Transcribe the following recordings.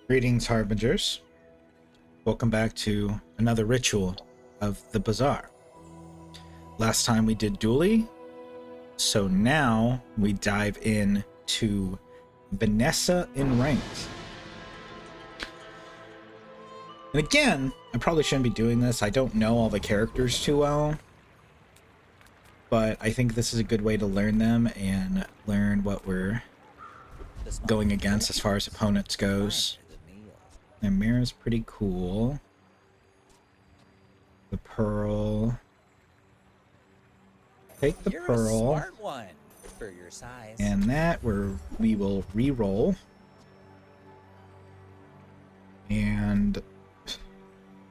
Greetings, Harbingers. Welcome back to another ritual of the Bazaar. Last time we did Dooley, so now we dive in to Vanessa in ranks. And again, I probably shouldn't be doing this. I don't know all the characters too well, but I think this is a good way to learn them and learn what we're going against as far as opponents goes. And Mira's pretty cool. The pearl. Take the pearl. A smart one for your size. And that we will re-roll. And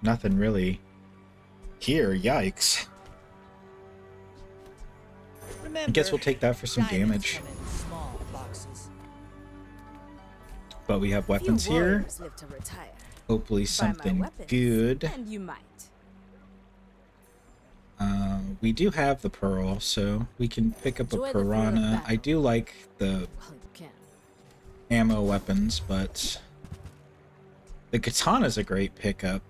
nothing really here. Yikes. Remember, I guess we'll take that for some damage. But we have weapons here. Hopefully something good. And you might. We do have the pearl, so we can pick up a piranha. I do like the ammo weapons, but the katana's a great pickup.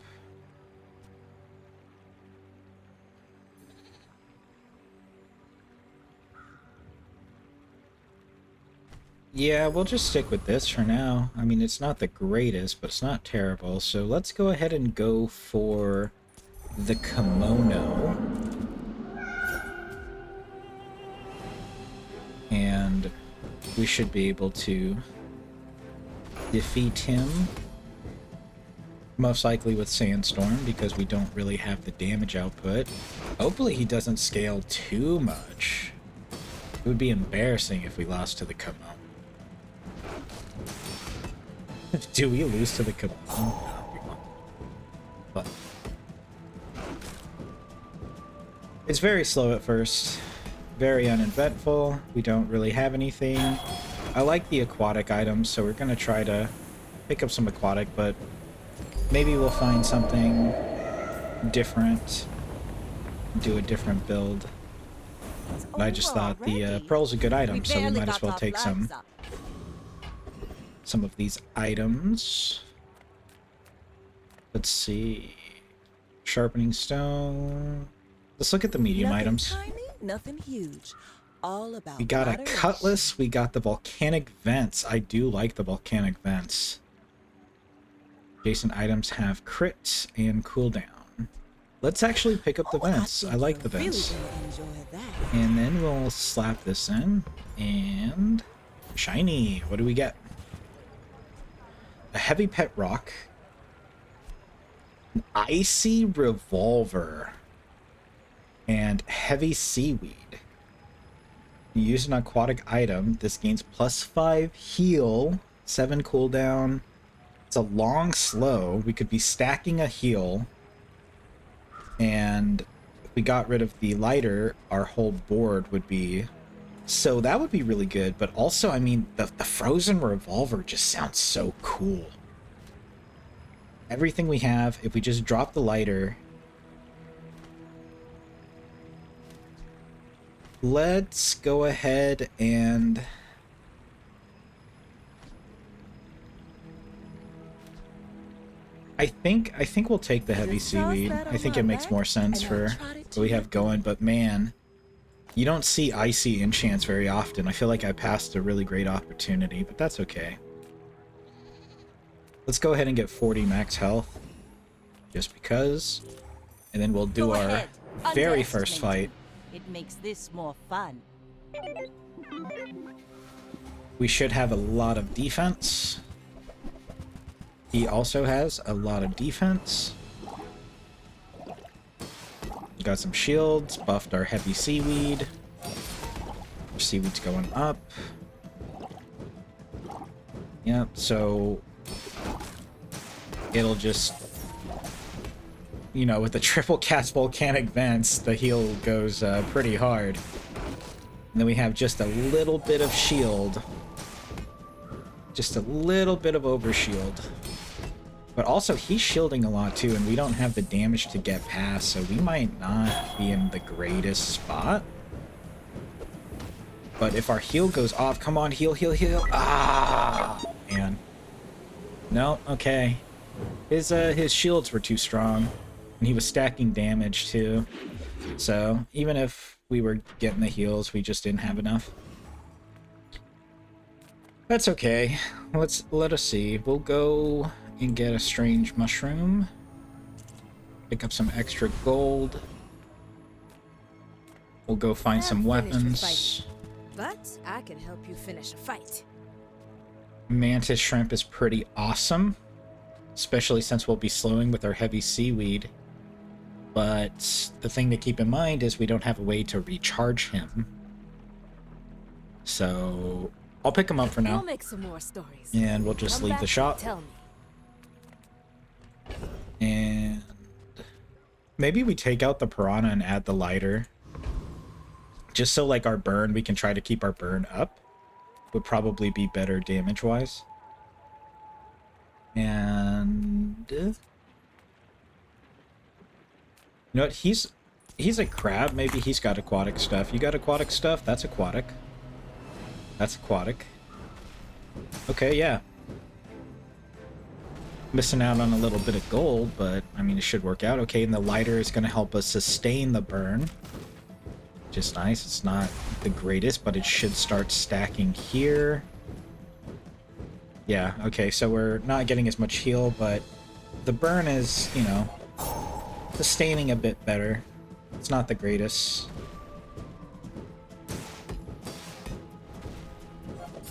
Yeah, we'll just stick with this for now. I mean, it's not the greatest, but it's not terrible. So let's go ahead and go for the kimono. And we should be able to defeat him. Most likely with Sandstorm, because we don't really have the damage output. Hopefully he doesn't scale too much. It would be embarrassing if we lost to the kimono. Do we lose to the kimono? But it's very slow at first. Very uneventful. We don't really have anything. I like the aquatic items, so we're going to try to pick up some aquatic, but maybe we'll find something different. Do a different build. But I just thought the pearl's a good item, so we might as well take some of these items. Let's see. Sharpening stone. Let's look at the medium items. Tiny, nothing huge. All about we got a moderation. cutlass. We got the volcanic vents. I do like the volcanic vents. Adjacent items have crit and cooldown. Let's actually pick up the vents. I like the vents. Really enjoy that. And then we'll slap this in. And shiny. What do we get? A heavy pet rock. An icy revolver. And heavy seaweed. You use an aquatic item. This gains +5 heal, 7 cooldown. It's a long slow. We could be stacking a heal. And if we got rid of the lighter, our whole board would be... So that would be really good. But also, I mean, the frozen revolver just sounds so cool. Everything we have, if we just drop the lighter... Let's go ahead and... I think we'll take the heavy seaweed. I think it makes more sense for what we have going, but man, you don't see icy enchants very often. I feel like I passed a really great opportunity, but that's okay. Let's go ahead and get 40 max health, just because, and then we'll do our very first fight. It makes this more fun. We should have a lot of defense. He also has a lot of defense. Got some shields, buffed our heavy seaweed. Our seaweed's going up. Yep, so it'll just, you know, with the triple cast volcanic vents, the heal goes pretty hard. And then we have just a little bit of shield. Just a little bit of overshield. But also, he's shielding a lot too, and we don't have the damage to get past, so we might not be in the greatest spot. But if our heal goes off, come on, heal, heal, heal. Ah! Man. No, okay. His shields were too strong, and he was stacking damage too. So even if we were getting the heals, we just didn't have enough. That's okay. Let us see. We'll go and get a strange mushroom. Pick up some extra gold. We'll go find some weapons. But I can help you finish a fight. Mantis shrimp is pretty awesome, especially since we'll be slowing with our heavy seaweed. But the thing to keep in mind is we don't have a way to recharge him. So I'll pick him up for now. We'll make some more stories. And we'll just leave the shop. Tell me. And maybe we take out the piranha and add the lighter. Just so like our burn, we can try to keep our burn up. Would probably be better damage-wise. And you know what? He's a crab. Maybe he's got aquatic stuff. You got aquatic stuff? That's aquatic. That's aquatic. Okay, yeah. Missing out on a little bit of gold, but I mean, it should work out. Okay, and the lighter is going to help us sustain the burn. Just nice. It's not the greatest, but it should start stacking here. Yeah, okay, so we're not getting as much heal, but the burn is, you know, sustaining a bit better. It's not the greatest.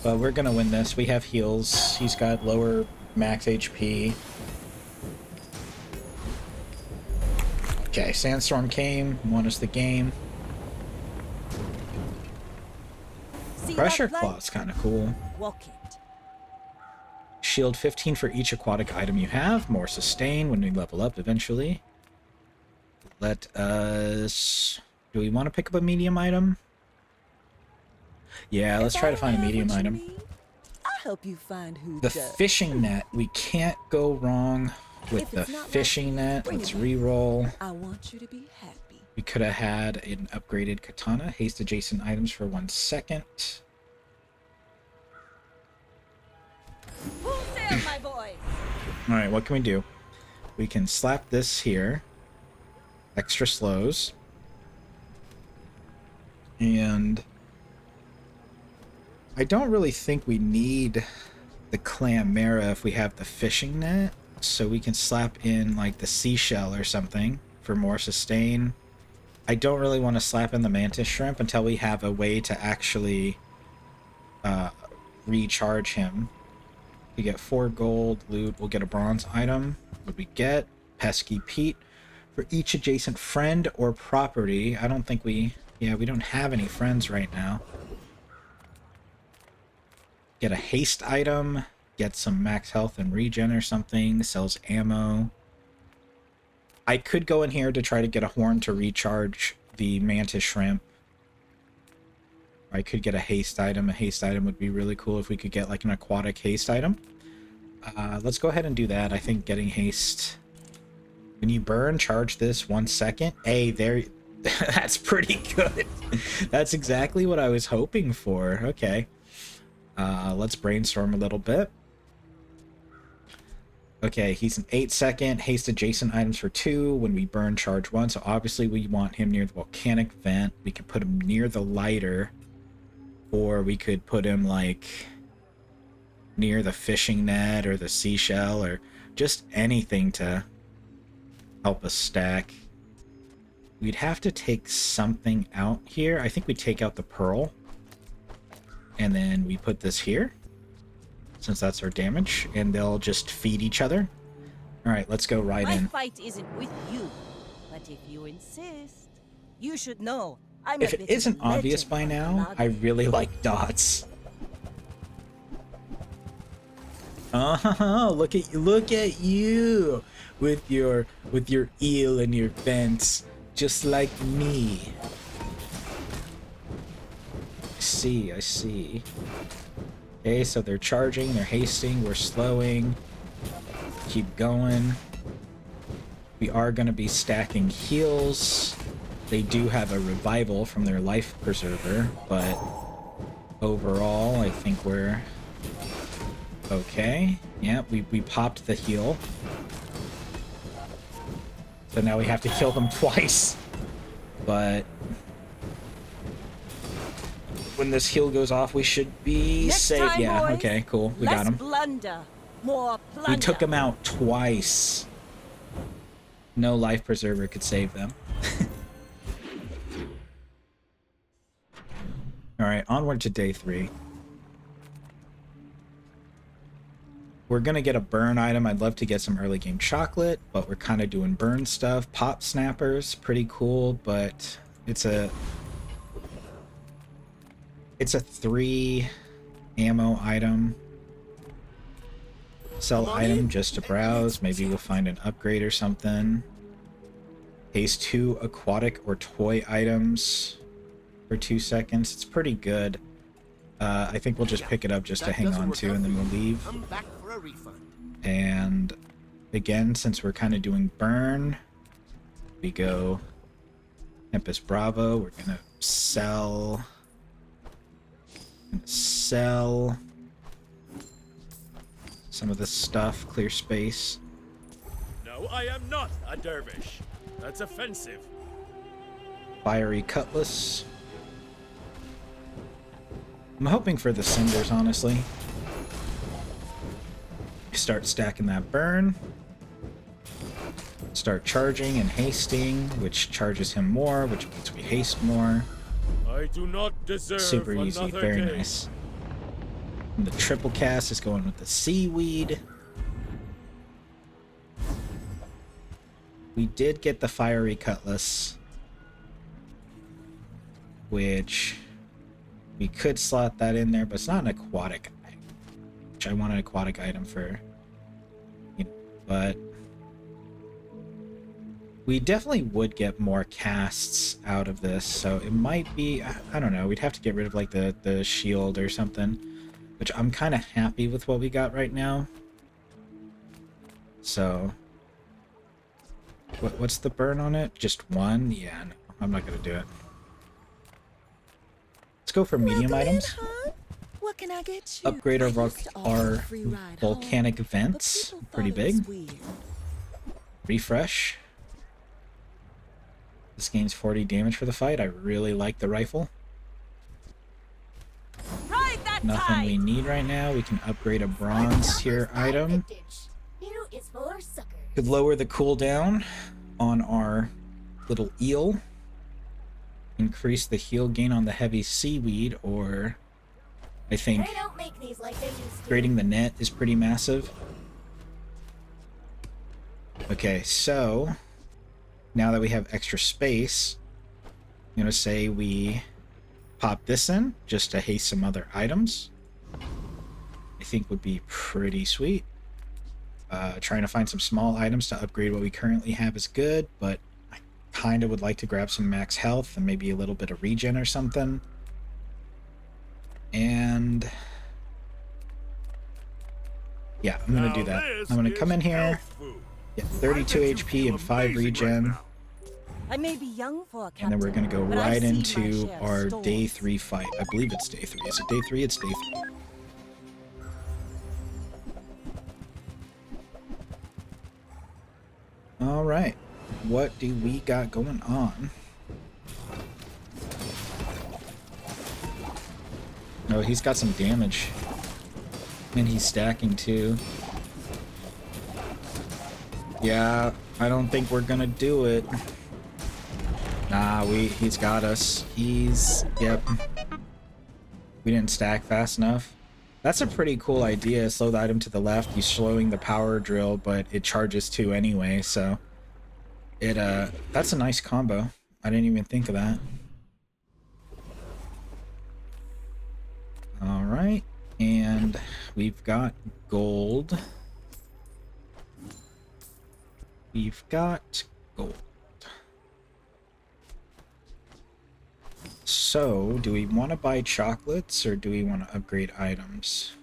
But we're gonna win this. We have heals. He's got lower max HP. Okay, Sandstorm came, won us the game. Pressure Claw's kind of cool. Walk it. Shield 15 for each aquatic item you have. More sustain when we level up eventually. Let us... Do we want to pick up a medium item? Yeah, let's try to find a medium item. I'll help you find who The does. fishing net. We can't go wrong with If the it's not fishing working, net. bring Let's it. re-roll. I want you to be happy. We could have had an upgraded katana. Haste adjacent items for 1 second. Who said my voice? Alright, what can we do? We can slap this here. Extra slows. And I don't really think we need the Clamera if we have the fishing net. So we can slap in like the seashell or something for more sustain. I don't really want to slap in the mantis shrimp until we have a way to actually recharge him. We get 4 gold loot. We'll get a bronze item. What we get? Pesky Pete. For each adjacent friend or property. I don't think we... Yeah, we don't have any friends right now. Get a haste item. Get some max health and regen or something. Sells ammo. I could go in here to try to get a horn to recharge the mantis shrimp. I could get a haste item. A haste item would be really cool if we could get like an aquatic haste item. Let's go ahead and do that. I think getting haste... When you burn, charge this 1 second. Hey, there... That's pretty good. That's exactly what I was hoping for. Okay. Let's brainstorm a little bit. Okay, he's an 8-second. Haste adjacent items for 2. When we burn, charge 1. So obviously we want him near the volcanic vent. We could put him near the lighter. Or we could put him, like, near the fishing net or the seashell or just anything to help us stack. We'd have to take something out here. I think we take out the pearl. And then we put this here. Since that's our damage. And they'll just feed each other. Alright, let's go right My in. fight isn't with you, but if you insist, you should know I'm If a it bit of a isn't obvious legend by of now, I blood. really like dots. Oh, look at you with your eel and your fence, just like me. I see. Okay, so they're charging, they're hasting, we're slowing. Keep going. We are going to be stacking heals. They do have a revival from their life preserver, but overall, I think we're Okay. Yeah, we popped the heal. So now we have to kill them twice. But when this heal goes off, we should be Next safe. time, Yeah, boys, okay, cool. We got less him. blunder, more plunder. We took him out twice. No life preserver could save them. Alright, onward to day 3. We're gonna get a burn item. I'd love to get some early game chocolate, but we're kind of doing burn stuff. Pop snappers, pretty cool, but it's a 3 ammo item. Sell item just to browse. Maybe we'll find an upgrade or something. Pays 2 aquatic or toy items for 2 seconds. It's pretty good. I think we'll just pick it up just to hang on to, and then we'll leave. Come back for a refund. And again, since we're kind of doing burn, we go Tempest Bravo. We're gonna sell some of this stuff, clear space. No, I am not a dervish. That's offensive. Fiery Cutlass. I'm hoping for the cinders, honestly. Start stacking that burn. Start charging and hasting, which charges him more, which means we haste more. I do not deserve Super easy, another very day. nice. And the triple cast is going with the seaweed. We did get the Fiery Cutlass, which we could slot that in there, but it's not an aquatic item, which I want an aquatic item for, but we definitely would get more casts out of this, so it might be, I don't know, we'd have to get rid of like the shield or something, which I'm kind of happy with what we got right now. So what's the burn on it? Just 1? Yeah, no, I'm not gonna do it. Let's go for medium items. What can I get you? Upgrade I our used to offer a free ride home, volcanic but vents. people thought Pretty it was big. weird. Refresh. This gains 40 damage for the fight. I really like the rifle. Ride that Nothing tide. we need right now. We can upgrade a bronze tier item. Could lower the cooldown on our little eel. Increase the heal gain on the heavy seaweed, or I think upgrading the net is pretty massive. Okay, so now that we have extra space, I'm gonna say we pop this in just to haste some other items. I think would be pretty sweet. Trying to find some small items to upgrade what we currently have is good, but I kind of would like to grab some max health and maybe a little bit of regen or something. And yeah, I'm gonna do that. I'm gonna come in here, get 32 HP and 5 regen, I may be young for a captain, and then we're gonna go but I've right seen my into share of our storms. day 3 fight. I believe it's day 3. Is it day 3? It's day 3. Alright, what do we got going on? Oh, he's got some damage. And he's stacking too. Yeah, I don't think we're gonna do it. Nah, he's got us. Yep. We didn't stack fast enough. That's a pretty cool idea. Slow the item to the left. He's slowing the power drill, but it charges too anyway, so that's a nice combo. I didn't even think of that. Alright, and we've got gold. We've got gold. So, do we want to buy chocolates or do we want to upgrade items?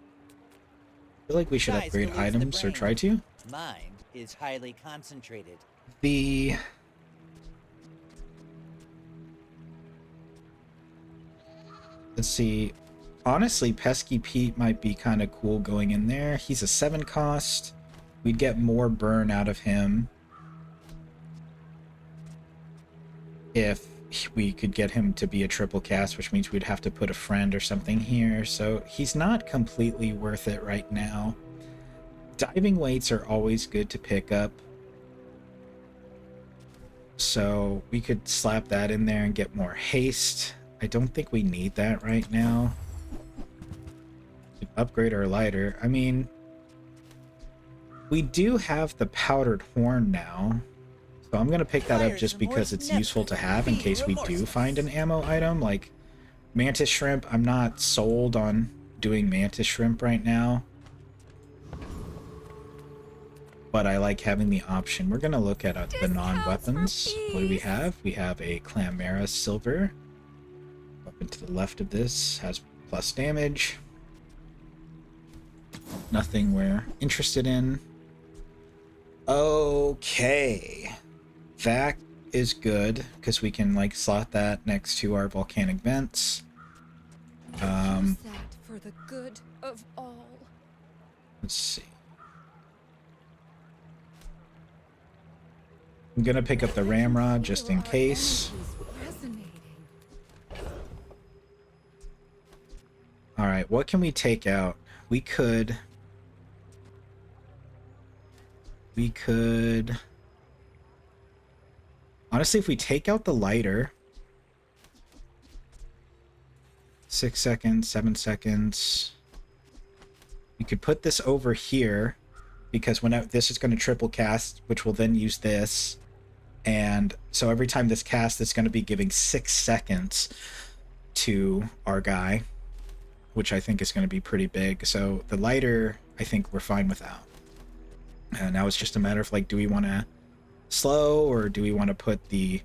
I feel like we should Size upgrade relieves the items or brain. try to. Mind is highly concentrated. Let's see. honestly, Pesky Pete might be kind of cool going in there. He's a 7 cost. We'd get more burn out of him if we could get him to be a triple cast, which means we'd have to put a friend or something here. So he's not completely worth it right now. Diving weights are always good to pick up. So we could slap that in there and get more haste. I don't think we need that right now. Upgrade our lighter. I mean, we do have the powdered horn now. So I'm going to pick that up just because it's useful to have in case we do find an ammo item. Like Mantis Shrimp, I'm not sold on doing Mantis Shrimp right now. But I like having the option. We're going to look at the non-weapons. What do we have? We have a Clamera Silver. Weapon to the left of this has plus damage. Nothing we're interested in. Okay. That is good, because we can, like, slot that next to our volcanic vents. Use that for the good of all. Let's see. I'm gonna pick up the ramrod just in case. Alright, what can we take out? We could... Honestly, if we take out the lighter... 6 seconds, 7 seconds... We could put this over here, because when this is going to triple cast, which will then use this. And so every time this casts, it's going to be giving 6 seconds to our guy, which I think is going to be pretty big. So the lighter, I think we're fine without. And now it's just a matter of, like, do we want to slow, or do we want to put the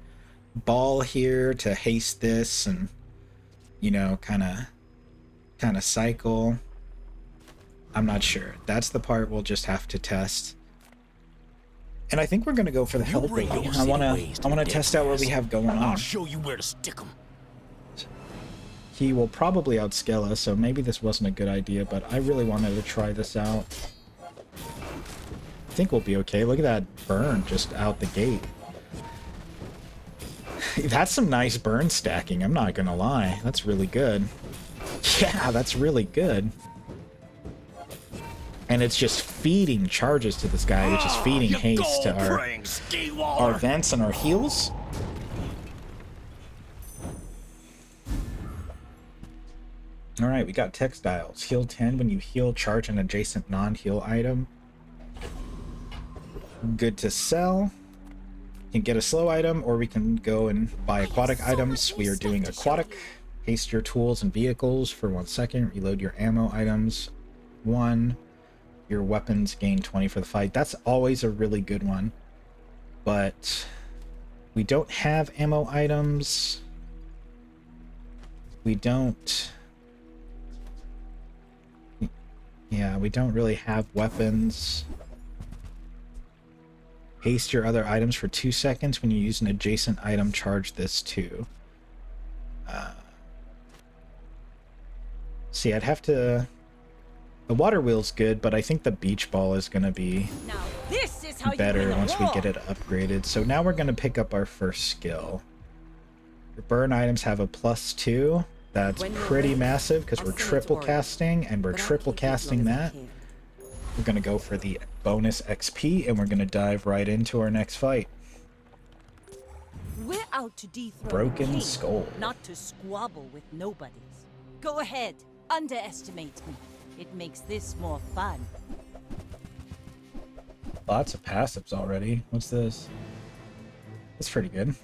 ball here to haste this and, you know, kind of cycle? I'm not sure. That's the part we'll just have to test. And I think we're gonna go for the health rating. I wanna test out what we have going on. I'll show you where to stick 'em. He will probably outscale us, so maybe this wasn't a good idea, but I really wanted to try this out. I think we'll be okay. Look at that burn just out the gate. That's some nice burn stacking, I'm not gonna lie. That's really good. Yeah, that's really good. And it's just feeding charges to this guy, which is feeding haste to our vents and our heals. Alright, we got textiles. Heal 10 when you heal, charge an adjacent non-heal item. Good to sell. You can get a slow item, or we can go and buy aquatic items. We are doing aquatic. Haste your tools and vehicles for 1 second. Reload your ammo items. 1. Your weapons gain 20 for the fight. That's always a really good one. But we don't have ammo items. We don't... Yeah, we don't really have weapons. Haste your other items for 2 seconds. When you use an adjacent item, charge this too. See, I'd have to... The water wheel's good, but I think the beach ball is going to be better once we get it upgraded. So now we're going to pick up our first skill. Your burn items have a +2. That's pretty massive because we're triple casting, and we're triple casting that. We're going to go for the bonus XP, and we're going to dive right into our next fight. We're out to dethrone Broken the king, Skull. not to squabble with nobodies. Go ahead, underestimate me. It makes this more fun. Lots of passives already. What's this? That's pretty good.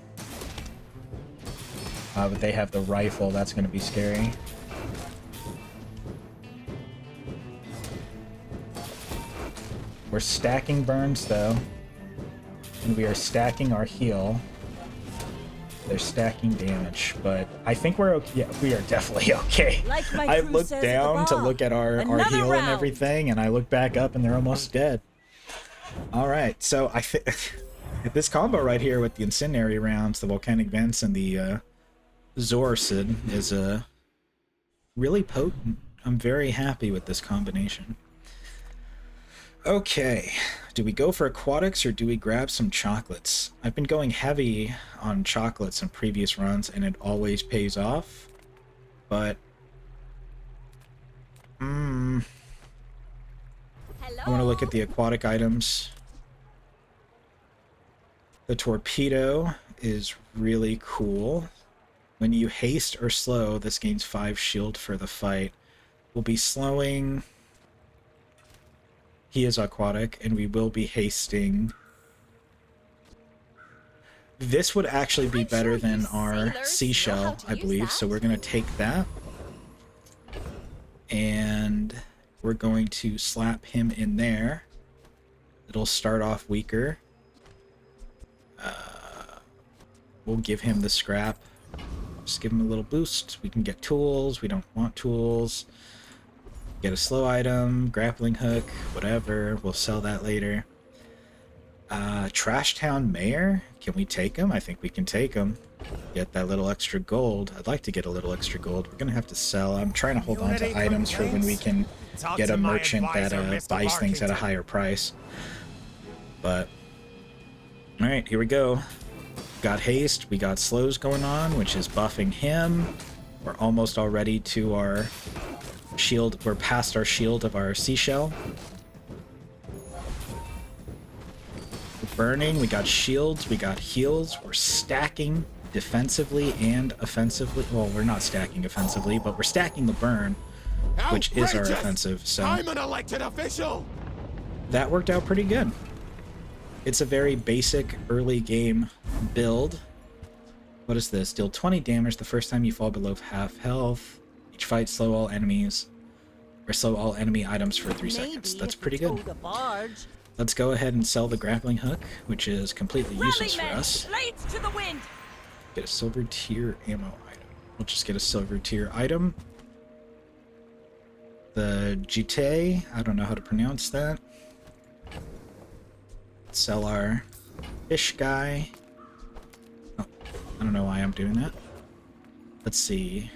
But they have the rifle. That's going to be scary. We're stacking burns, though. And we are stacking our heal. They're stacking damage, but I think we're okay. Yeah, we are definitely okay. Like I looked down to look at our heal and everything, and I look back up and they're almost dead. Alright, so I think this combo right here with the incendiary rounds, the volcanic vents, and the Zorsid is really potent. I'm very happy with this combination. Okay, do we go for aquatics or do we grab some chocolates? I've been going heavy on chocolates in previous runs and it always pays off, but I want to look at the aquatic items. The torpedo is really cool. When you haste or slow, this gains 5 shield for the fight. We'll be slowing. He is aquatic, and we will be hasting. This would actually be better than our seashell, I believe, so we're going to take that. And we're going to slap him in there. It'll start off weaker. We'll give him the scrap. Just give him a little boost. We can get tools. We don't want tools. Get a slow item, grappling hook, whatever. We'll sell that later. Trash Town Mayor? Can we take him? I think we can take him. Get that little extra gold. I'd like to get a little extra gold. We're going to have to sell. I'm trying to hold on to items for when we can get a merchant that buys things at a higher price. But, alright, here we go. Got haste, we got slows going on, which is buffing him. We're almost already to our shield. We're past our shield of our seashell. We're burning, we got shields, we got heals. We're stacking defensively and offensively. Well, we're not stacking offensively, but we're stacking the burn, which is our offensive. So I'm an elected official. that worked out pretty good. It's a very basic early game build. What is this? Deal 20 damage the first time you fall below half health. Each fight slow all enemies. Or slow all enemy items for 3 seconds. That's pretty good. Let's go ahead and sell the grappling hook, which is completely useless for us. Blades to the wind. Get a silver tier ammo item. We'll just get a silver tier item. The Jite, I don't know how to pronounce that. Sell our fish guy. Oh, I don't know why I'm doing that. Let's see.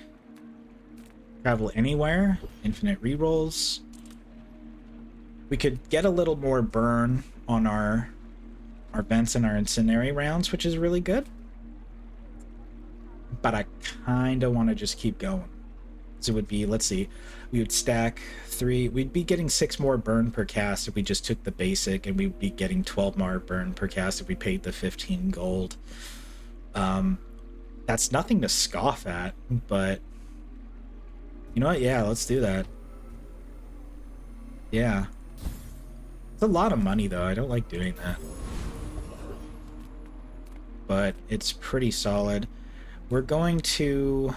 Travel anywhere. Infinite rerolls. We could get a little more burn on our vents and our incendiary rounds, which is really good. But I kind of want to just keep going. So it would be, let's see, we would stack 3, we'd be getting 6 more burn per cast if we just took the basic, and we'd be getting 12 more burn per cast if we paid the 15 gold. That's nothing to scoff at, but you know what? Yeah, let's do that. Yeah. It's a lot of money, though. I don't like doing that. But it's pretty solid. We're going to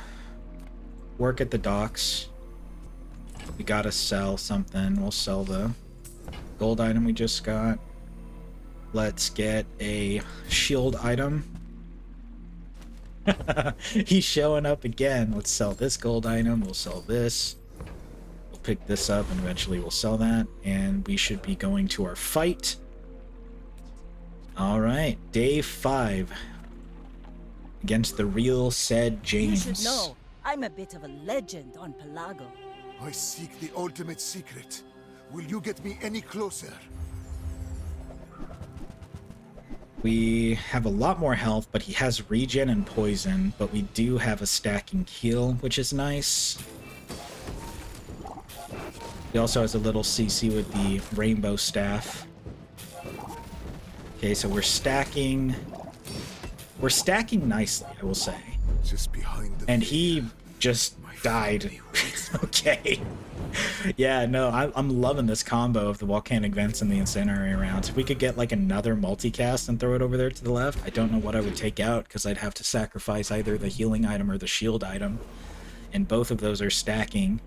work at the docks. We gotta sell something. We'll sell the gold item we just got. Let's get a shield item. He's showing up again. Let's sell this gold item. We'll sell this. We'll pick this up and eventually we'll sell that. And we should be going to our fight. Alright, day 5. Against the real said James. You should know, I'm a bit of a legend on Pelago. I seek the ultimate secret. Will you get me any closer? We have a lot more health, but he has regen and poison, but we do have a stacking heal, which is nice. He also has a little CC with the rainbow staff. Okay, so we're stacking nicely, I will say. Just behind the And he just died. Okay. Yeah, no, I'm loving this combo of the volcanic vents and the incendiary rounds. If we could get like another multicast and throw it over there to the left, I don't know what I would take out because I'd have to sacrifice either the healing item or the shield item. And both of those are stacking.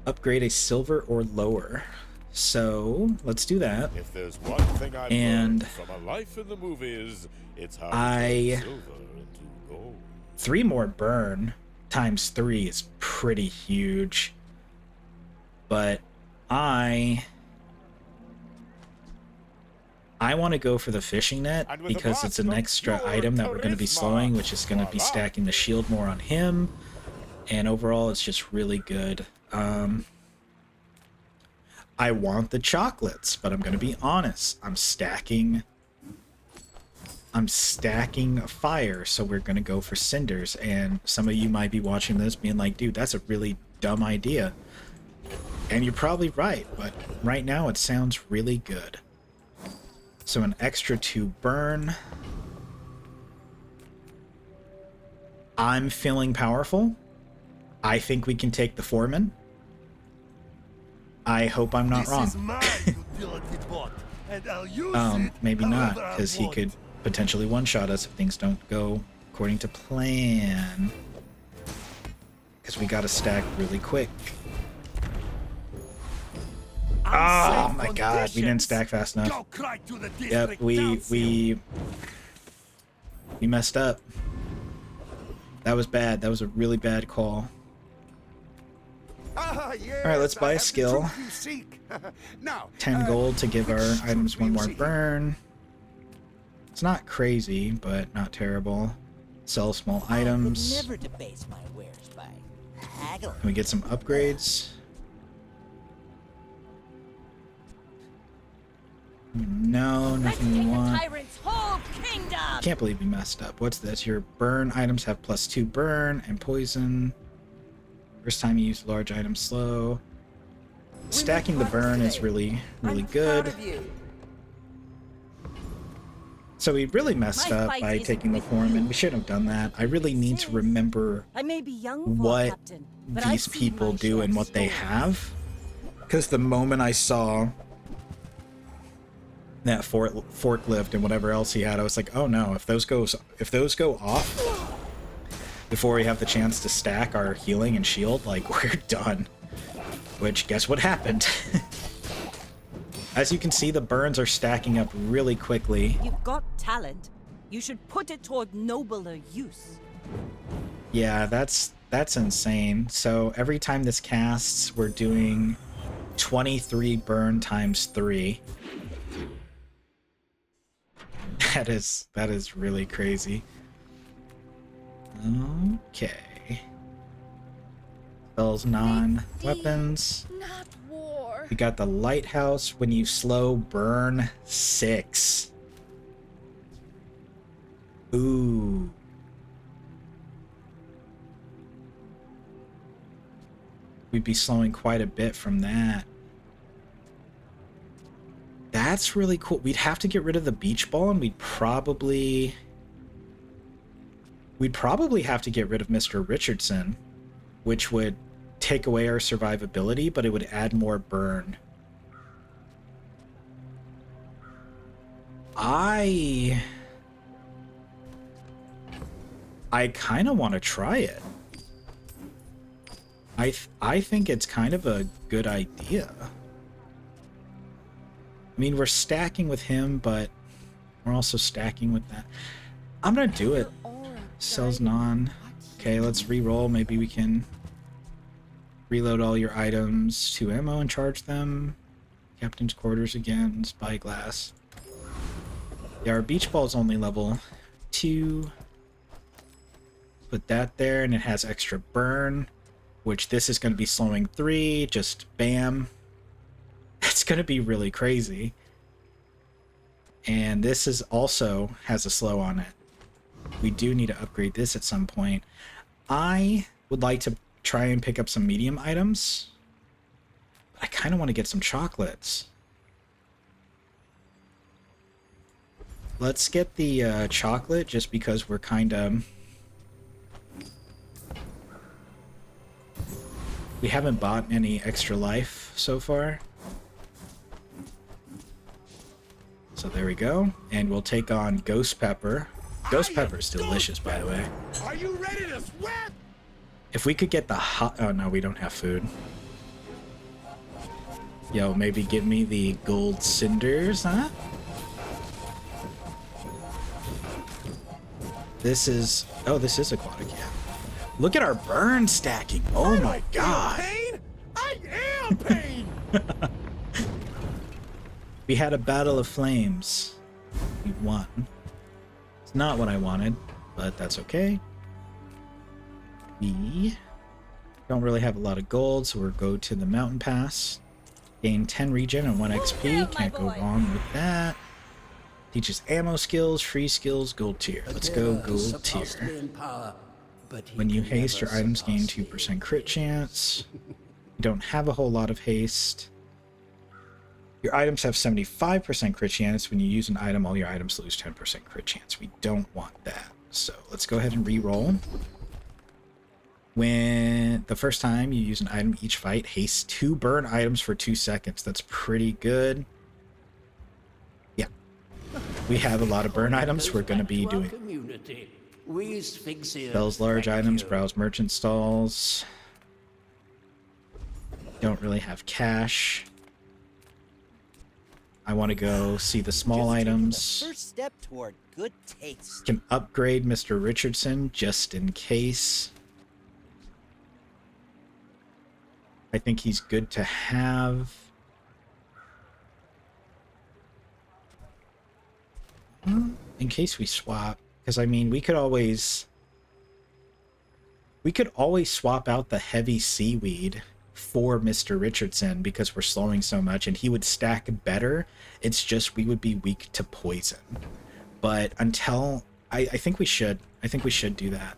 Upgrade a silver or lower. So let's do that. If there's one thing I've learned from a life in the movies, it's how to turn silver into gold. 3 more burn times 3 is pretty huge. But I want to go for the fishing net because it's an extra item that we're going to be slowing, which is going to be stacking the shield more on him. And overall, it's just really good. I want the chocolates, but I'm going to be honest. I'm stacking fire, so we're going to go for cinders. And some of you might be watching this being like, dude, that's a really dumb idea. And you're probably right, but right now it sounds really good. So an extra 2 burn. I'm feeling powerful. I think we can take the foreman. I hope I'm not wrong. Maybe not, because he could potentially one-shot us if things don't go according to plan. Because we gotta stack really quick. Oh my god, we didn't stack fast enough. Yep, we messed up. That was bad. That was a really bad call. Alright, let's buy a skill. 10 gold to give our items 1 more burn. It's not crazy, but not terrible. Sell small items. Never debase my wares by haggling. Can we get some upgrades? No, nothing we want. Tyrant's whole kingdom. Can't believe we messed up. What's this? Your burn items have +2 burn and poison. First time you use large items slow. Stacking the burn is really good. So we really messed up by taking the foreman. We shouldn't have done that. I really need to remember I may be young, what Captain, but I've these seen people my do share and of what they stories. have. Because the moment I saw that forklift and whatever else he had, I was like, oh no, if those go off before we have the chance to stack our healing and shield, like, we're done. Which, guess what happened? As you can see, the burns are stacking up really quickly. You've got talent. You should put it toward nobler use. Yeah, that's insane. So every time this casts, we're doing 23 burn times 3. That is really crazy. Okay. Spells non-weapons. Not war. We got the lighthouse. When you slow, burn 6. Ooh. We'd be slowing quite a bit from that. That's really cool. We'd have to get rid of the beach ball, and we'd probably have to get rid of Mr. Richardson, which would take away our survivability, but it would add more burn. I kind of want to try it. I think it's kind of a good idea. I mean, we're stacking with him, but we're also stacking with that. I'm gonna do it. Sells non. Okay, let's re-roll. Maybe we can reload all your items to ammo and charge them. Captain's quarters again. Spyglass. Yeah, our beach ball is only level 2. Put that there, and it has extra burn, which this is going to be slowing 3. Just bam. It's going to be really crazy. And this is also has a slow on it. We do need to upgrade this at some point. I would like to try and pick up some medium items. But I kind of want to get some chocolates. Let's get the chocolate just because we're kind of... We haven't bought any extra life so far. So there we go. And we'll take on Ghost Pepper. Ghost Pepper's delicious, by the way. Are you ready to sweat? If we could get the hot... Oh, no, we don't have food. Yo, maybe give me the gold cinders, huh? This is... Oh, this is aquatic, yeah. Look at our burn stacking. Oh my god. Pain? I am pain! We had a battle of flames. We won. It's not what I wanted, but that's okay. We Don't really have a lot of gold, so we'll go to the mountain pass. Gain 10 regen and 1 XP. Can't go wrong with that. Teaches ammo skills, free skills, gold tier. Let's go gold tier. When you haste, your items gain 2% crit chance. You don't have a whole lot of haste. Your items have 75% crit chance. When you use an item, all your items lose 10% crit chance. We don't want that. So let's go ahead and re-roll. When the first time you use an item each fight, haste 2 burn items for 2 seconds. That's pretty good. Yeah. We have a lot of burn items. We're going to be doing sells large items, browse merchant stalls. Don't really have cash. I want to go see the small items. First step toward good taste. Can upgrade Mr. Richardson just in case. I think he's good to have. In case we swap, because I mean we could always swap out the heavy seaweed for Mr. Richardson because we're slowing so much and he would stack better. It's just we would be weak to poison. But until I think we should do that.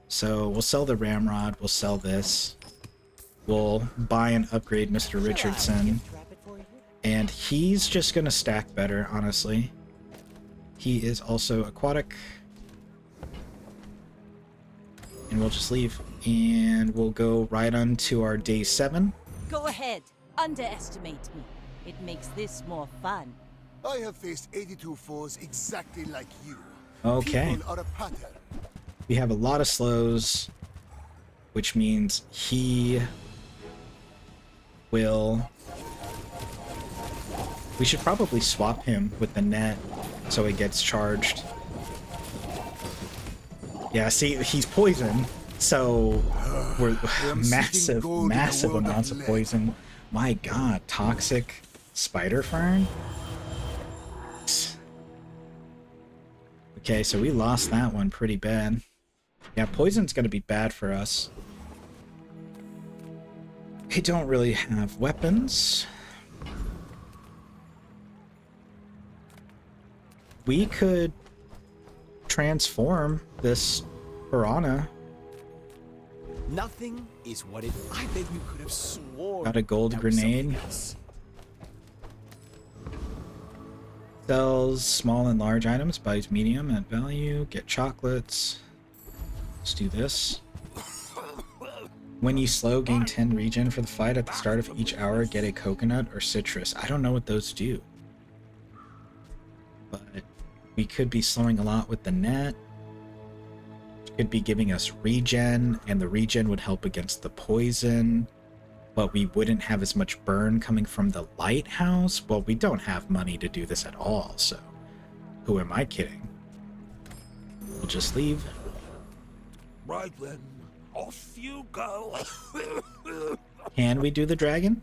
So we'll sell the ramrod, we'll sell this. We'll buy and upgrade Mr. Richardson. And he's just gonna stack better, honestly. He is also aquatic. And we'll just leave. And we'll go right on to our day 7. Go ahead. Underestimate me. It makes this more fun. I have faced 82 foes exactly like you. Okay. People are a pattern. We have a lot of slows, which means he will... We should probably swap him with the net so he gets charged. Yeah, see, he's poison, so we're massive amounts of poison. My god, toxic spider fern? Okay, so we lost that one pretty bad. Yeah, poison's gonna be bad for us. We don't really have weapons. We could transform this piranha. Nothing is what it. I bet you could have sworn. Got a gold that was grenade. something else. Sells small and large items, buys medium at value, get chocolates. Let's do this. When you slow, gain 10 regen for the fight at the start of each hour, get a coconut or citrus. I don't know what those do. But we could be slowing a lot with the net. Could be giving us regen, and the regen would help against the poison. But we wouldn't have as much burn coming from the lighthouse. Well, we don't have money to do this at all, so who am I kidding? We'll just leave. Right then, off you go. Can we do the dragon?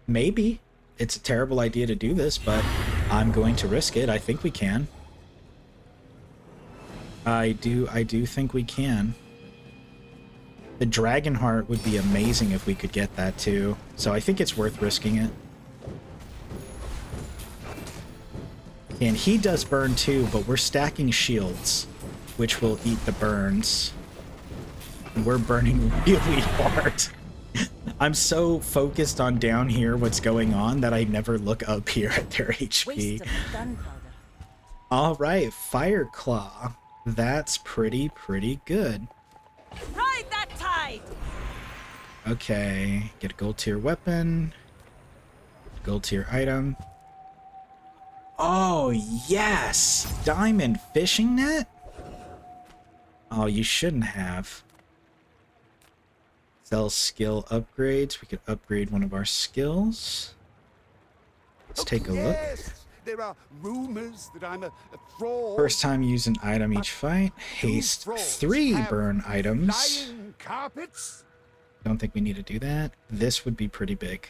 Maybe. It's a terrible idea to do this, but I'm going to risk it. I think we can. I do think we can. The dragon heart would be amazing if we could get that too. So I think it's worth risking it. And he does burn too, but we're stacking shields, which will eat the burns. And we're burning really hard. I'm so focused on down here what's going on that I never look up here at their HP. Waste of gunpowder. Alright, Fire Claw. That's pretty good. Ride that tide! Okay, get a gold tier weapon. Gold tier item. Oh, yes! Diamond fishing net? Oh, you shouldn't have. Sell skill upgrades. We could upgrade one of our skills. Let's take a look. There are rumors that I'm a fraud. First time use an item each fight. Haste 3 burn items. Flying carpets. Don't think we need to do that. This would be pretty big.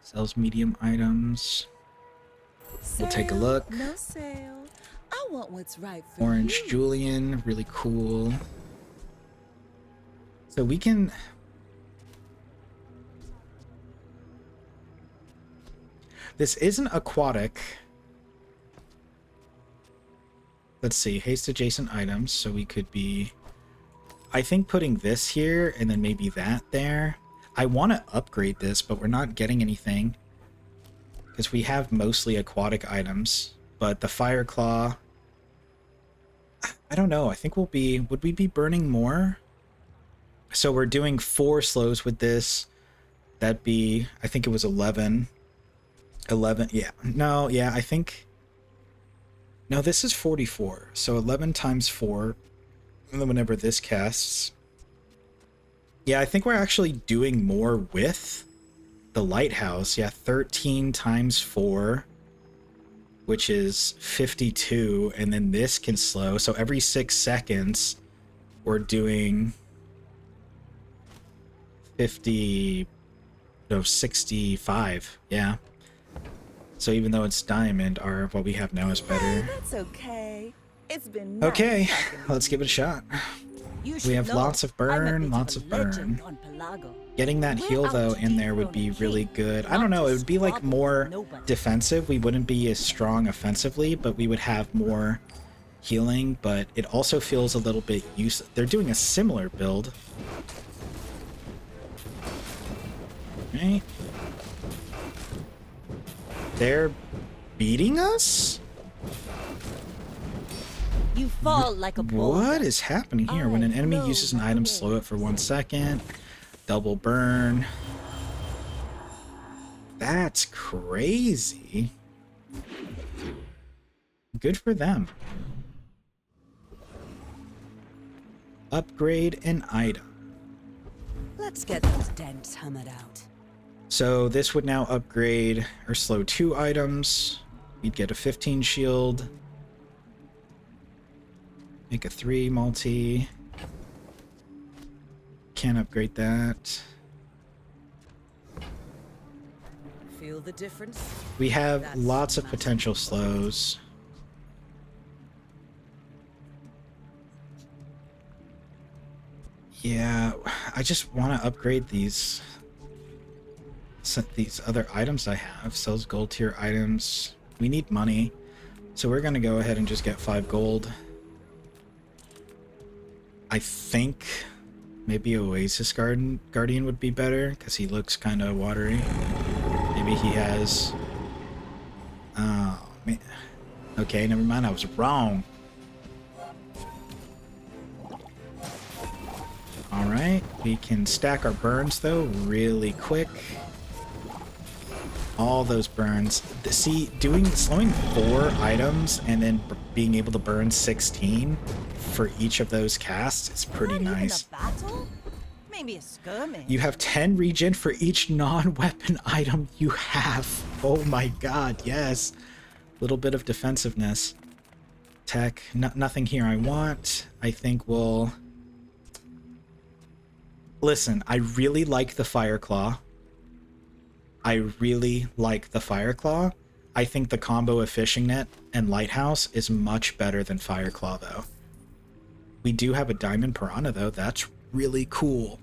Sells medium items. We'll take a look. No sale. I want what's right for Orange you. Julian, really cool. So we can... This isn't aquatic. Let's see, haste adjacent items, so we could be... I think putting this here and then maybe that there. I want to upgrade this, but we're not getting anything. Because we have mostly aquatic items. But the Fire Claw... I don't know, I think we'll be... Would we be burning more? So we're doing 4 slows with this. That'd be... I think it was 11. 11, yeah. No, yeah, I think... No, this is 44. So 11 times 4. And then whenever this casts... Yeah, I think we're actually doing more with the lighthouse. Yeah, 13 times 4, which is 52. And then this can slow. So every 6 seconds, we're doing 50... No, 65. Yeah. So even though it's diamond, what we have now is better. That's okay. It's been nice Okay, talking to let's give it a shot. You We should have know, lots of I'm a burn, bit of lots a of burn. legend on Pelago. Getting that We're heal, out though, to in there would be dethrone really King, good. I not don't know, to it would be like squabble more with nobody. defensive. We wouldn't be as strong offensively, but we would have more healing. But it also feels a little bit useless. They're doing a similar build. Right? They're beating us? You fall like a boulder. What is happening here? When an enemy flow uses an like item, a slow it for 1 second. Double burn. That's crazy. Good for them. Upgrade an item. Let's get those dents hammered out. So this would now upgrade or slow 2 items. We'd get a 15 shield. Make a 3 multi. Can't upgrade that. Feel the difference? We have That's lots of massive. potential slows. Yeah, I just want to upgrade these other items I have. Sells gold tier items. We need money, so we're gonna go ahead and just get 5 gold. I think maybe Oasis Guardian would be better because he looks kind of watery. Maybe he has... Oh, man. Okay, never mind. I was wrong. Alright, we can stack our burns, though, really quick. All those burns. See, slowing 4 items and then being able to burn 16 for each of those casts is pretty Not nice. Even a battle? Maybe a skirmish. You have 10 regen for each non-weapon item you have. Oh my god, yes. Little bit of defensiveness. Tech, nothing here I want. I think we'll... Listen, I really like the Fire Claw. I really like the Fire Claw. I think the combo of Fishing Net and Lighthouse is much better than Fire Claw, though. We do have a Diamond Piranha, though. That's really cool.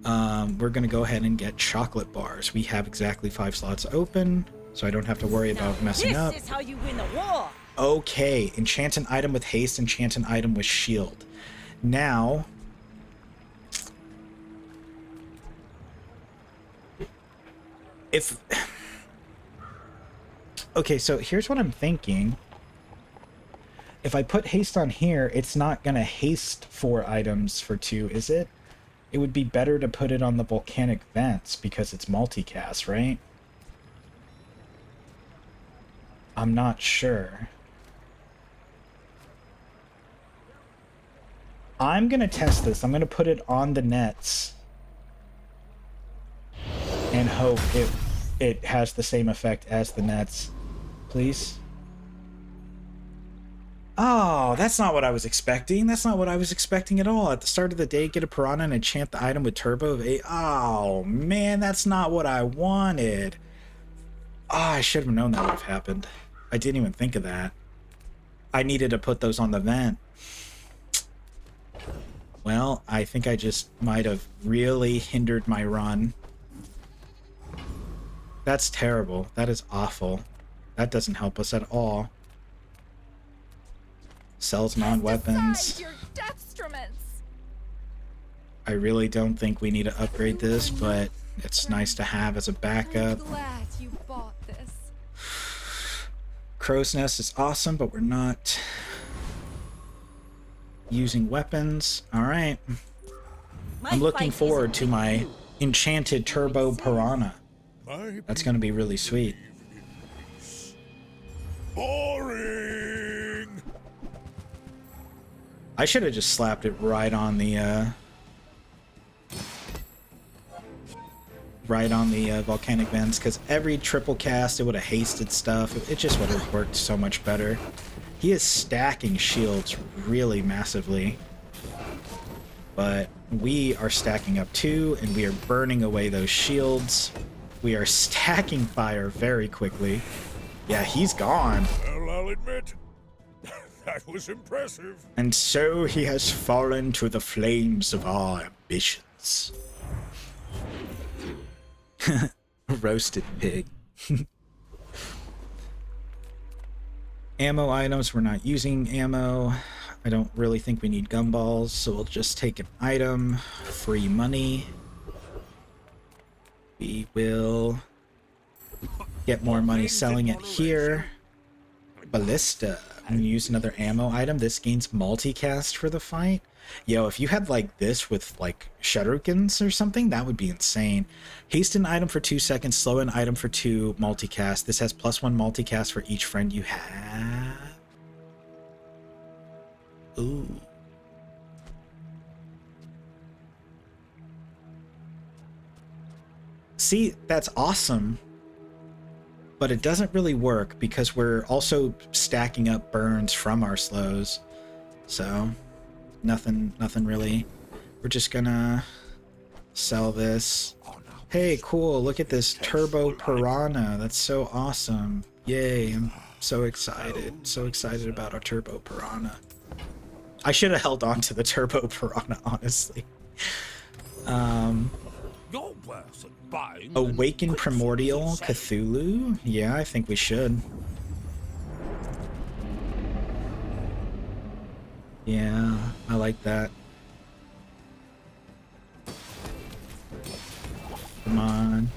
We're going to go ahead and get chocolate bars. We have exactly 5 slots open, so I don't have to worry about messing up. This is how you win a war. Okay, enchant an item with haste, enchant an item with shield. Now... Okay, so here's what I'm thinking. If I put haste on here, it's not gonna haste 4 items for 2, is it? It would be better to put it on the volcanic vents because it's multicast, right? I'm not sure. I'm gonna test this. I'm gonna put it on the nets and hope it has the same effect as the nets. Please. Oh, that's not what I was expecting. That's not what I was expecting at all. At the start of the day, get a piranha and enchant the item with turbo of 8. Oh, man, that's not what I wanted. Oh, I should have known that would have happened. I didn't even think of that. I needed to put those on the vent. Well, I think I just might have really hindered my run. That's terrible. That is awful. That doesn't help us at all. Sells non-weapons. Your deathstruments. I really don't think we need to upgrade this, but it's nice to have as a backup. I'm glad you bought this. Crow's Nest is awesome, but we're not using weapons. Alright. I'm looking forward to my enchanted turbo piranha. That's going to be really sweet. Boring. I should have just slapped it right on the volcanic vents, because every triple cast it would have hasted stuff. It just would have worked so much better. He is stacking shields really massively, but we are stacking up too, and we are burning away those shields. We are stacking fire very quickly. Yeah, he's gone. Well, I'll admit, that was impressive. And so he has fallen to the flames of our ambitions. Roasted pig. Ammo items, we're not using ammo. I don't really think we need gumballs, so we'll just take an item. Free money. We will get more money selling it here. Ballista. I'm gonna use another ammo item. This gains multicast for the fight. Yo, if you had like this with like shurikens or something, that would be insane. Hasten item for 2 seconds, slow an item for 2, multicast. This has +1 multicast for each friend you have. Ooh. See, that's awesome. But it doesn't really work because we're also stacking up burns from our slows. So, nothing really. We're just gonna sell this. Hey, cool, look at this turbo piranha. That's so awesome. Yay, I'm so excited. So excited about our turbo piranha. I should have held on to the turbo piranha, honestly. Awaken Primordial Cthulhu? Yeah, I think we should. Yeah, I like that. Come on.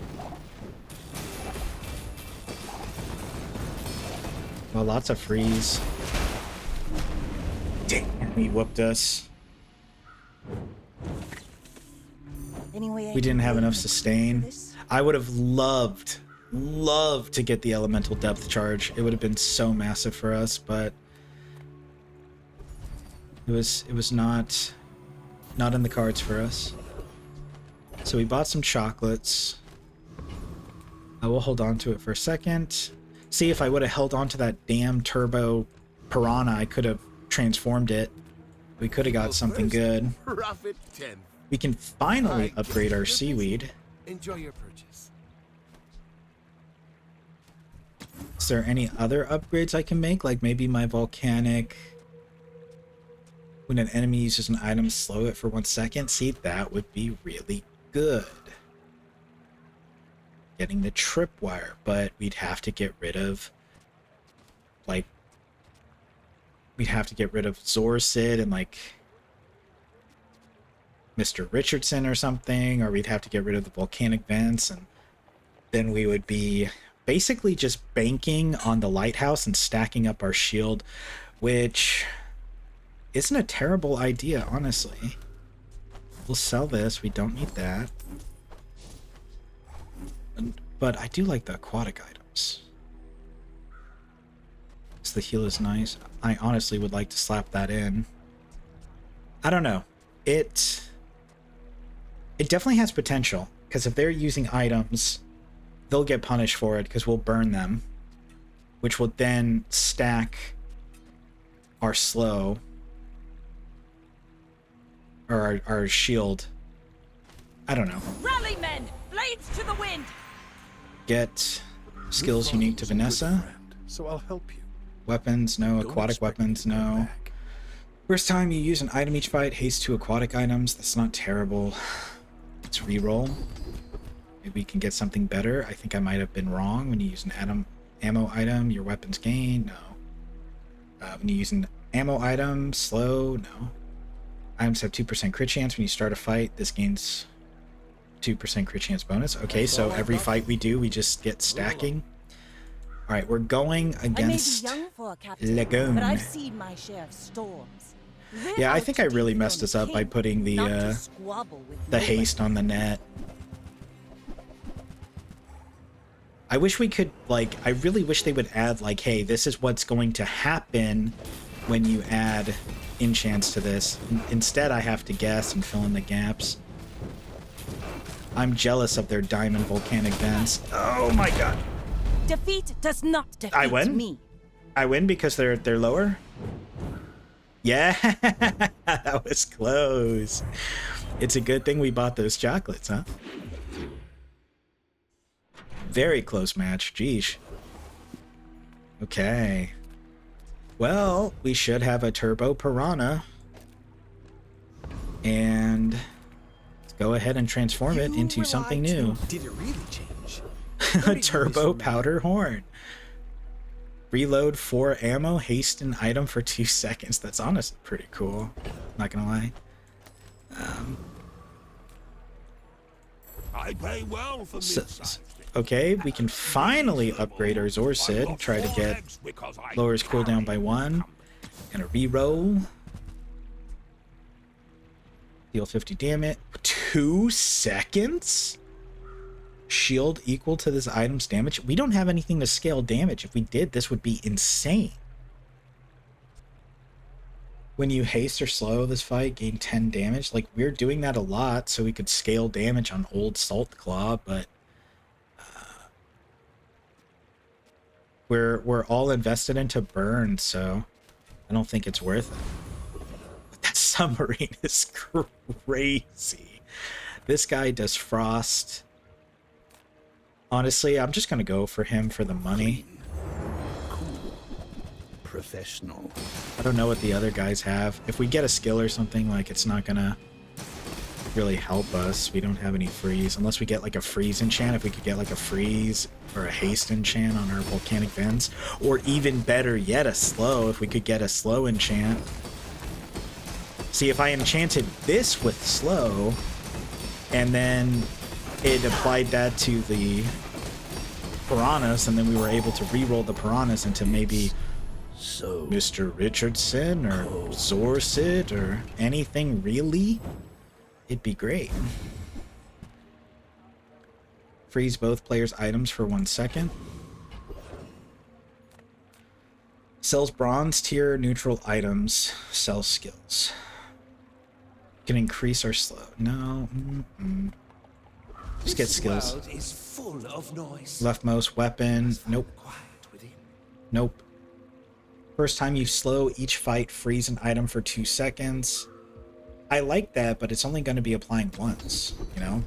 Well, lots of freeze. Damn, he whooped us. Anyway, We didn't have enough sustain. I would have loved to get the elemental depth charge. It would have been so massive for us, but it was not in the cards for us. So we bought some chocolates. I will hold on to it for a second. See, if I would have held on to that damn turbo piranha, I could have transformed it. We could have got something good. Profit 10. We can finally upgrade our seaweed. Enjoy your purchase. Is there any other upgrades I can make? Like maybe my volcanic... When an enemy uses an item, slow it for 1 second. See, that would be really good. Getting the tripwire, but we'd have to get rid of... Like... We'd have to get rid of Zorsid and like... Mr. Richardson or something, or we'd have to get rid of the volcanic vents, and then we would be basically just banking on the lighthouse and stacking up our shield, which isn't a terrible idea, honestly. We'll sell this, we don't need that. But I do like the aquatic items. So the heal is nice. I honestly would like to slap that in. I don't know. It definitely has potential, because if they're using items, they'll get punished for it because we'll burn them, which will then stack our slow, or our shield. I don't know. Rally, men! Blades to the wind! Get skills unique to Vanessa. So I'll help you. Weapons, no. Aquatic weapons, no. First time you use an item each fight, haste 2 aquatic items. That's not terrible. Let's reroll. Maybe we can get something better. I think I might have been wrong. When you use an ammo item, your weapons gain. No. When you use an ammo item, slow. No. Items have 2% crit chance. When you start a fight, this gains 2% crit chance bonus. Okay, so every fight we do, we just get stacking. All right, we're going against I may be young for a captain, Lagoon. but I've seen my share of storms. We're Yeah, I out think to I really defend messed this up by king, putting not to squabble with the nobody. haste on the net. I wish we could, like, I really wish they would add, like, hey, this is what's going to happen when you add enchants to this. Instead, I have to guess and fill in the gaps. I'm jealous of their diamond volcanic vents. Oh my god. Defeat does not defeat I win? me. I win because they're lower? Yeah, that was close. It's a good thing we bought those chocolates, huh? Very close match, geesh. Okay. Well, we should have a turbo piranha. And let's go ahead and transform it into something new. Did it really change? A turbo powder horn. Reload 4 ammo, haste an item for 2 seconds. That's honestly pretty cool. Not gonna lie. I pay well for Okay, we can finally upgrade our Zorsid. Try to get lowers cooldown by 1. And a reroll. Deal 50 damage. 2 seconds? Shield equal to this item's damage. We don't have anything to scale damage. If we did, this would be insane. When you haste or slow this fight, gain 10 damage. Like, we're doing that a lot, so we could scale damage on old Salt Claw, but we're all invested into burn, so I don't think it's worth it. But that submarine is crazy. This guy does frost. Honestly, I'm just gonna go for him for the money. Cool. Professional. I don't know what the other guys have. If we get a skill or something, like, it's not gonna really help us. We don't have any freeze. Unless we get, like, a freeze enchant. If we could get, like, a freeze or a haste enchant on our volcanic vents. Or even better yet, a slow. If we could get a slow enchant. See, if I enchanted this with slow, and then it applied that to the piranhas, and then we were able to re-roll the piranhas into maybe So Mr. Richardson or Zorsid or anything really, it'd be great. Freeze both players' items for 1 second. Sells bronze tier neutral items. Sells skills. Can increase our slow. No. Just get skills. world is full of noise. Leftmost weapon. Nope. Quiet within. Nope. First time you slow each fight, freeze an item for 2 seconds. I like that, but it's only going to be applying once, you know?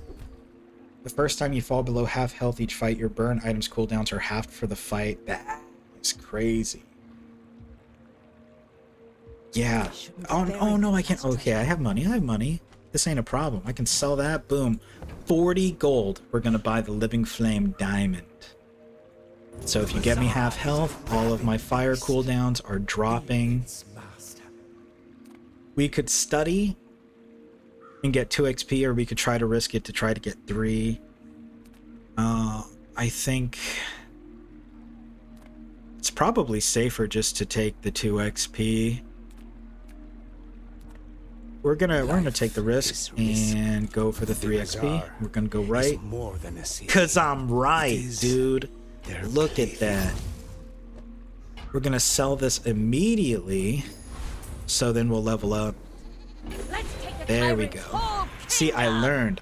The first time you fall below half health each fight, your burn items cooldowns are halved for the fight. That is crazy. Yeah. Oh no, I can't. Okay, I have money. I have money. This ain't a problem. I can sell that. Boom. 40 gold. We're going to buy the Living Flame Diamond. So if you get me half health, all of my fire cooldowns are dropping. We could study and get 2 XP, or we could try to risk it to try to get 3. I think it's probably safer just to take the 2 XP. We're gonna take the risk and go for the 3 XP. We're gonna go right. More than a city. Cause I'm right, It is dude. their Look at that. We're gonna sell this immediately, so then we'll level up. Let's take a There we tyrant's go. whole See, I kingdom. learned.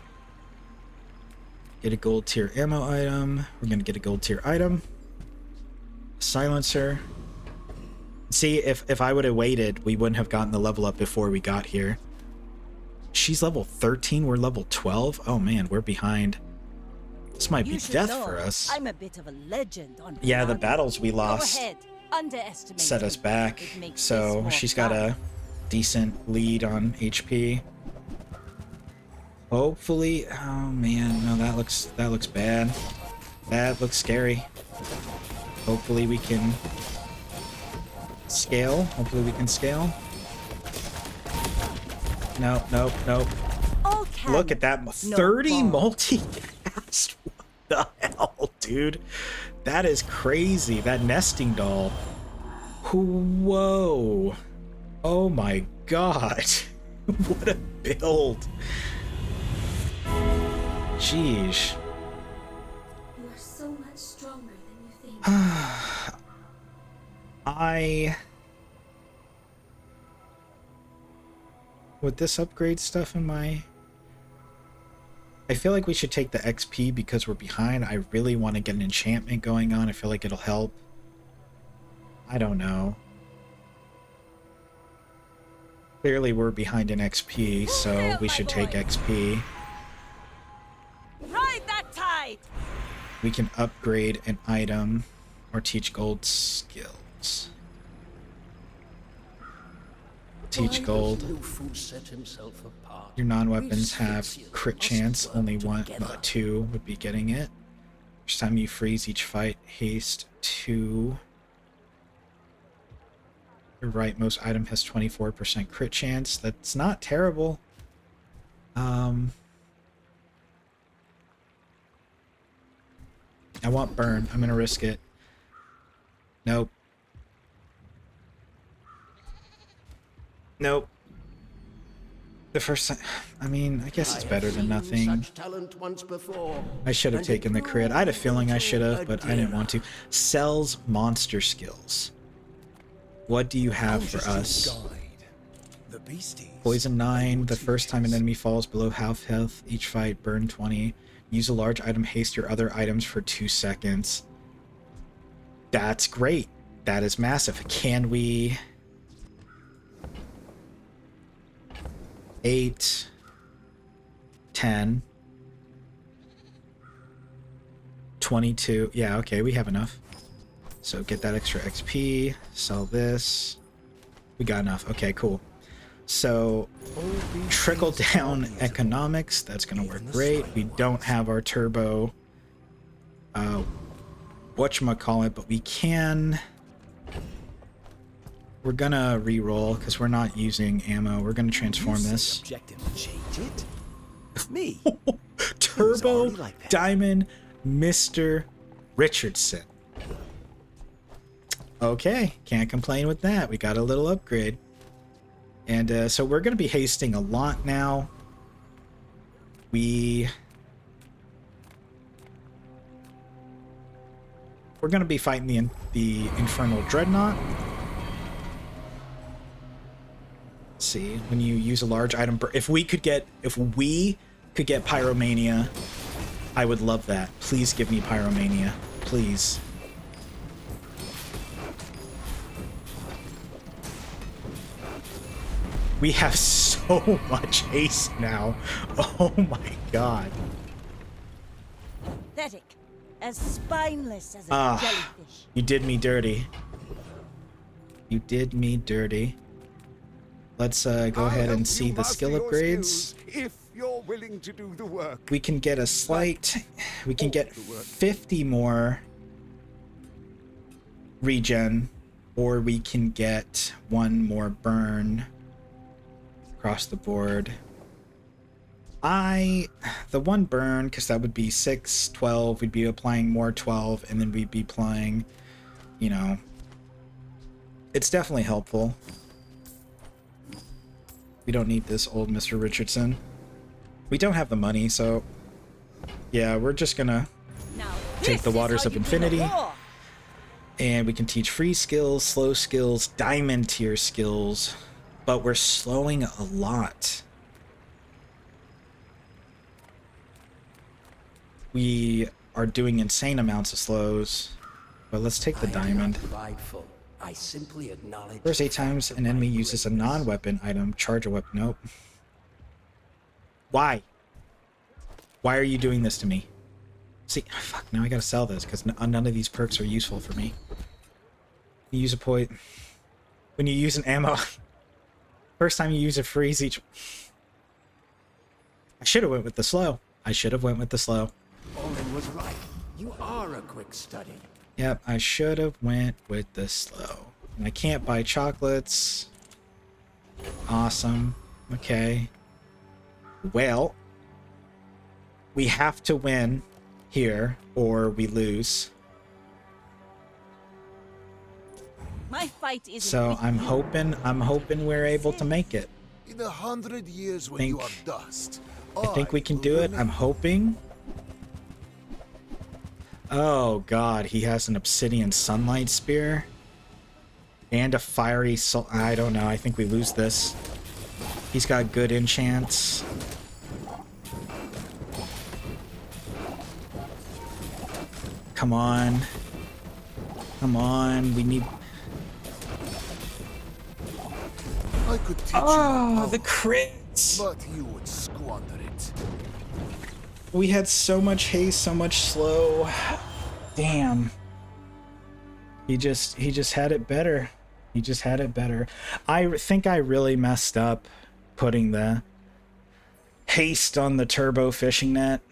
Get a gold tier ammo item. We're gonna get a gold tier item. Silencer. See, if I would have waited, we wouldn't have gotten the level up before we got here. She's level 13, we're level 12. Oh man, we're behind. This might You be should death know, for us. I'm a bit of a legend on Yeah, the Bazaar. battles we lost Go ahead. underestimate set us me. back. It makes So this more she's got a fun. decent lead on HP. Hopefully, oh man, no, that looks bad. That looks scary. Hopefully we can scale. Hopefully we can scale. Nope, nope, nope. All Look at that, cannons, no 30 balls. multi-cast. What the hell, dude? That is crazy. That nesting doll. Whoa. Oh my god. What a build. Jeez. You are so much stronger than you think. Would this upgrade stuff in my... I feel like we should take the XP because we're behind. I really want to get an enchantment going on. I feel like it'll help. I don't know. Clearly we're behind in XP, so we should take XP. Ride that tide! We can upgrade an item or teach gold skills. Teach gold. Set himself apart. Your non-weapons have crit chance. Only one, two would be getting it. Each time you freeze each fight, haste 2. You're right, most item has 24% crit chance. That's not terrible. I want burn. I'm gonna risk it. Nope. Nope. The first time, I mean, I guess it's better than nothing. Such talent once before, I should have taken the crit. I had a feeling I should have, but I didn't want to. Sells monster skills. What do you have for us? the beasties. Poison 9. The first time an enemy falls below half health, each fight, burn 20. Use a large item, haste your other items for 2 seconds. That's great. That is massive. Can we... 8, 10, 22. Yeah, okay, we have enough. So get that extra XP, sell this. We got enough. Okay, cool. So trickle down economics, that's gonna work great. We don't have our turbo whatchamacallit, but we can... We're gonna re-roll because we're not using ammo. We're gonna transform this. Objective change it. Me. Turbo like that. Diamond Mr. Richardson. Okay, can't complain with that. We got a little upgrade. And so we're gonna be hasting a lot now. We're gonna be fighting the Infernal Dreadnought. See, when you use a large item, if we could get Pyromania, I would love that. Please give me Pyromania, please. We have so much haste now. Oh my god. Pathetic. As spineless as a jellyfish. You did me dirty. You did me dirty. Let's go ahead and see the skill upgrades. If you're willing to do the work. We can get a slight... We can get 50 more regen, or we can get 1 more burn across the board. The 1 burn, because that would be 6, 12, we'd be applying more 12, and then we'd be applying, you know... It's definitely helpful. We don't need this old Mr. Richardson. We don't have the money, so... Yeah, we're just gonna Now, take the this is Waters how of you win a Infinity. war. And we can teach free skills, slow skills, diamond tier skills. But we're slowing a lot. We are doing insane amounts of slows. But let's take the diamond. Prideful. I simply acknowledge. First 8 times an enemy uses a non-weapon item, charge a weapon. Nope. Why? Why are you doing this to me? See, fuck, now I gotta sell this because none of these perks are useful for me. You use a point. When you use an ammo, first time you use a freeze each. I should have went with the slow. I should have went with the slow. Owen was right. You are a quick study. Yep, I should have went with the slow. And I can't buy chocolates. Awesome. Okay. Well, we have to win here or we lose. My fight is So I'm hoping we're able to make it. In 100 years when Think- you are dust, I think we can will do it. remain. I'm hoping. Oh god, he has an obsidian sunlight spear. And a fiery soul. I don't know. I think we lose this. He's got good enchants. Come on. Come on. We need... I could teach Oh, you the how, crits! but you would squander it. We had so much haste, so much slow. Damn. He just had it better. He just had it better. I think I really messed up putting the haste on the turbo fishing net.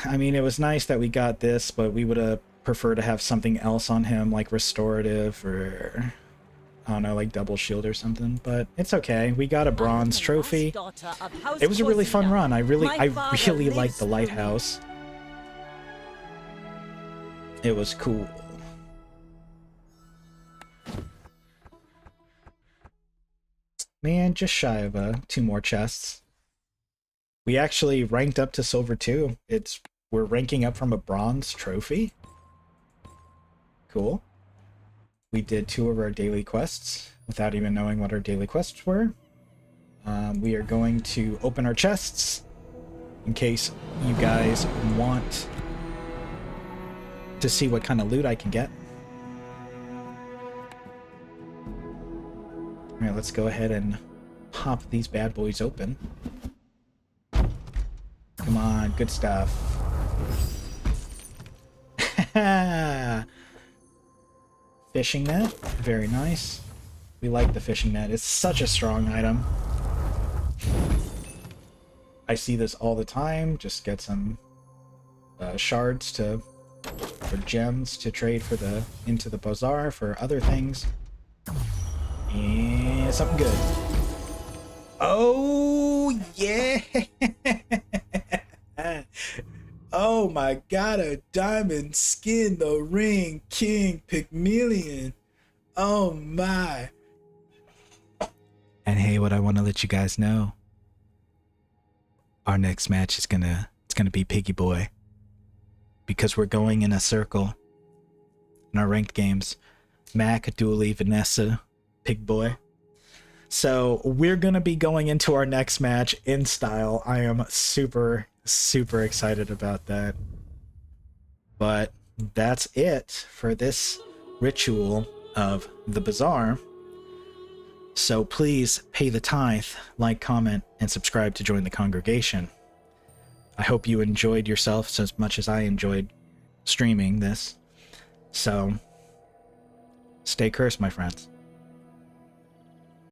I mean, it was nice that we got this, but we would have preferred to have something else on him, like restorative or I don't know, like double shield or something. But it's okay. We got a bronze trophy. It was a really fun run. I really liked the lighthouse. It was cool. Man, just shy of 2 more chests. We actually ranked up to silver 2. We're ranking up from a bronze trophy. Cool. We did 2 of our daily quests without even knowing what our daily quests were. We are going to open our chests in case you guys want to see what kind of loot I can get. Alright, let's go ahead and pop these bad boys open. Come on, good stuff. Fishing net, very nice. We like the fishing net. It's such a strong item. I see this all the time. Just get some shards or gems to trade for into the bazaar for other things. And something good. Oh yeah! Oh my god, a diamond skin, the ring, King Pygmalion. Oh my. And hey, what I want to let you guys know, our next match is gonna be Piggy Boy. Because we're going in a circle in our ranked games. Mac, Dooley, Vanessa, Pig Boy. So we're gonna be going into our next match in style. I am super excited about that. But that's it for this ritual of the bazaar. So please pay the tithe, like, comment, and subscribe to join the congregation. I hope you enjoyed yourself as much as I enjoyed streaming this. So stay cursed, my friends.